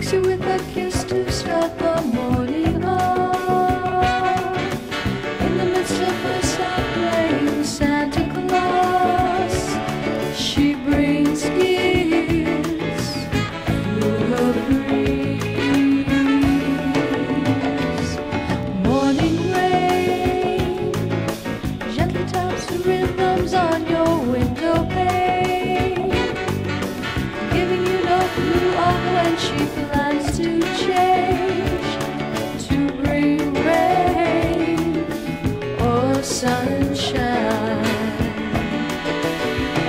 wakes you with a kiss to start the morning off. In the midst of her sound playing Santa Claus, she brings gifts through her breeze. Morning rain gently taps the rhythms on your window pane, giving you no clue of when she plans to change, to bring rain or sunshine.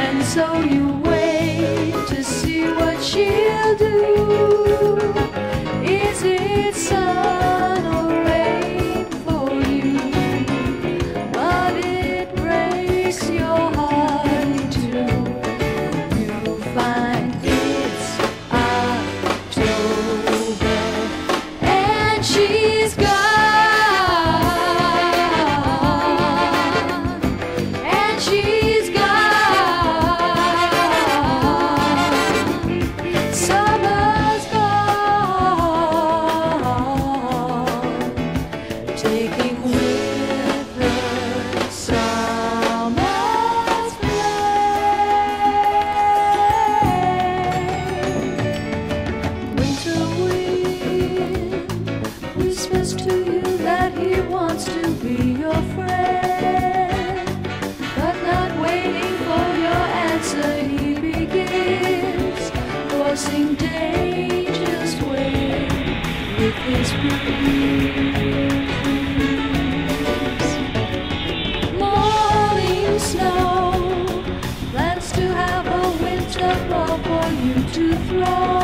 And so you wait to see what she'll do. Is it sun or rain for you? But it breaks your heart too. You find it's October and she's gone, and she's gone. Summer's gone, taking with her summer's flame. Winter wind whispers to you that he wants to be your friend, but not waiting for your answer, he begins forcing danger's way with his breeze. Morning snow plans to have a winter ball for you to throw.